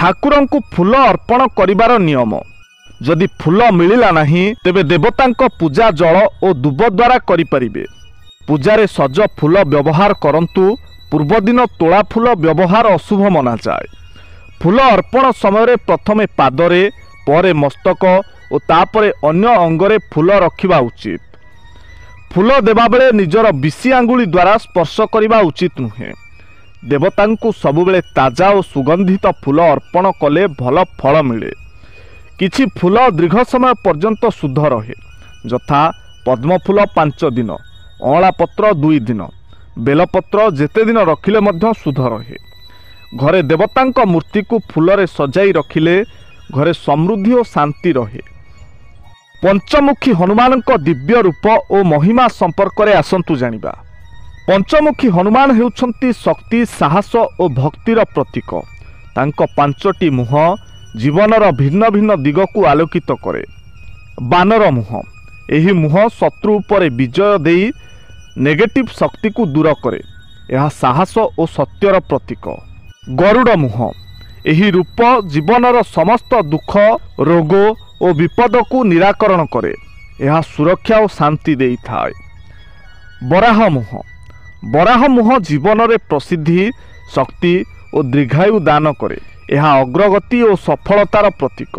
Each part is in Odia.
ଠାକୁରଙ୍କୁ ଫୁଲ ଅର୍ପଣ କରିବାର ନିୟମ। ଯଦି ଫୁଲ ମିଳିଲା ନାହିଁ ତେବେ ଦେବତାଙ୍କ ପୂଜା ଜଳ ଓ ଦୁବ ଦ୍ୱାରା କରିପାରିବେ। ପୂଜାରେ ସଜ ଫୁଲ ବ୍ୟବହାର କରନ୍ତୁ। ପୂର୍ବଦିନ ତୋଳା ଫୁଲ ବ୍ୟବହାର ଅଶୁଭ ମନାଯାଏ। ଫୁଲ ଅର୍ପଣ ସମୟରେ ପ୍ରଥମେ ପାଦରେ, ପରେ ମସ୍ତକ ଓ ତାପରେ ଅନ୍ୟ ଅଙ୍ଗରେ ଫୁଲ ରଖିବା ଉଚିତ। ଫୁଲ ଦେବାବେଳେ ନିଜର ବିଶି ଆଙ୍ଗୁଳି ଦ୍ୱାରା ସ୍ପର୍ଶ କରିବା ଉଚିତ ନୁହେଁ। ଦେବତାଙ୍କୁ ସବୁବେଳେ ତାଜା ଓ ସୁଗନ୍ଧିତ ଫୁଲ ଅର୍ପଣ କଲେ ଭଲ ଫଳ ମିଳେ। କିଛି ଫୁଲ ଦୀର୍ଘ ସମୟ ପର୍ଯ୍ୟନ୍ତ ଶୁଦ୍ଧ ରହେ, ଯଥା ପଦ୍ମଫୁଲ 5 ଦିନ, ଅଁଳା ପତ୍ର 2 ଦିନ, ବେଲପତ୍ର ଯେତେ ଦିନ ରଖିଲେ ମଧ୍ୟ ଶୁଦ୍ଧ ରହେ। ଘରେ ଦେବତାଙ୍କ ମୂର୍ତ୍ତିକୁ ଫୁଲରେ ସଜାଇ ରଖିଲେ ଘରେ ସମୃଦ୍ଧି ଓ ଶାନ୍ତି ରହେ। ପଞ୍ଚମୁଖୀ ହନୁମାନଙ୍କ ଦିବ୍ୟ ରୂପ ଓ ମହିମା ସମ୍ପର୍କରେ ଆସନ୍ତୁ ଜାଣିବା। ପଞ୍ଚମୁଖୀ ହନୁମାନ ହେଉଛନ୍ତି ଶକ୍ତି, ସାହସ ଓ ଭକ୍ତିର ପ୍ରତୀକ। ତାଙ୍କ 5ଟି ମୁହଁ ଜୀବନର ଭିନ୍ନ ଭିନ୍ନ ଦିଗକୁ ଆଲୋକିତ କରେ। ବାନର ମୁହଁ, ଏହି ମୁହଁ ଶତ୍ରୁ ଉପରେ ବିଜୟ ଦେଇ ନେଗେଟିଭ ଶକ୍ତିକୁ ଦୂର କରେ। ଏହା ସାହସ ଓ ସତ୍ୟର ପ୍ରତୀକ। ଗରୁଡ଼ ମୁହଁ, ଏହି ରୂପ ଜୀବନର ସମସ୍ତ ଦୁଃଖ, ରୋଗ ଓ ବିପଦକୁ ନିରାକରଣ କରେ। ଏହା ସୁରକ୍ଷା ଓ ଶାନ୍ତି ଦେଇଥାଏ। ବରାହ ମୁହଁ, ବରାହ ମୁହଁ ଜୀବନରେ ପ୍ରସିଦ୍ଧି, ଶକ୍ତି ଓ ଦୀର୍ଘାୟୁ ଦାନ କରେ। ଏହା ଅଗ୍ରଗତି ଓ ସଫଳତାର ପ୍ରତୀକ।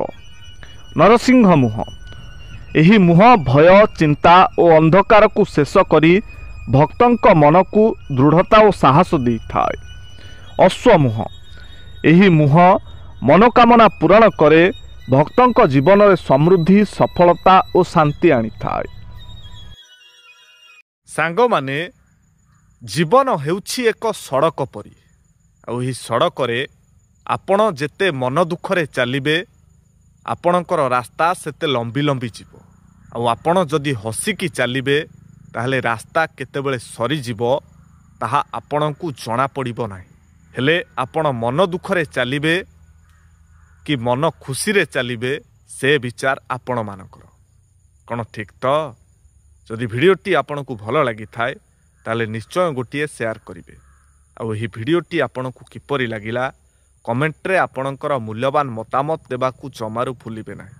ନରସିଂହ ମୁହଁ, ଏହି ମୁହଁ ଭୟ, ଚିନ୍ତା ଓ ଅନ୍ଧକାରକୁ ଶେଷ କରି ଭକ୍ତଙ୍କ ମନକୁ ଦୃଢ଼ତା ଓ ସାହସ ଦେଇଥାଏ। ଅଶ୍ୱ ମୁହଁ, ଏହି ମୁହଁ ମନୋକାମନା ପୂରଣ କରେ, ଭକ୍ତଙ୍କ ଜୀବନରେ ସମୃଦ୍ଧି, ସଫଳତା ଓ ଶାନ୍ତି ଆଣିଥାଏ। ସାଙ୍ଗମାନେ, ଜୀବନ ହେଉଛି ଏକ ସଡ଼କ ପରି। ଆଉ ଏହି ସଡ଼କରେ ଆପଣ ଯେତେ ମନ ଦୁଃଖରେ ଚାଲିବେ ଆପଣଙ୍କର ରାସ୍ତା ସେତେ ଲମ୍ବି ଲମ୍ବି ଯିବ। ଆଉ ଆପଣ ଯଦି ହସିକି ଚାଲିବେ ତାହେଲେ ରାସ୍ତା କେତେବେଳେ ସରିଯିବ ତାହା ଆପଣଙ୍କୁ ଜଣାପଡ଼ିବ ନାହିଁ। ହେଲେ ଆପଣ ମନ ଦୁଃଖରେ ଚାଲିବେ କି ମନ ଖୁସିରେ ଚାଲିବେ ସେ ବିଚାର ଆପଣମାନଙ୍କର। କ'ଣ ଠିକ୍ ତ? ଯଦି ଭିଡ଼ିଓଟି ଆପଣଙ୍କୁ ଭଲ ଲାଗିଥାଏ ତାହେଲେ ନିଶ୍ଚୟ ଗୋଟିଏ ସେୟାର କରିବେ। ଆଉ ଏହି ଭିଡ଼ିଓଟି ଆପଣଙ୍କୁ କିପରି ଲାଗିଲା କମେଣ୍ଟରେ ଆପଣଙ୍କର ମୂଲ୍ୟବାନ ମତାମତ ଦେବାକୁ ଜମାରୁ ଭୁଲିବେ ନାହିଁ।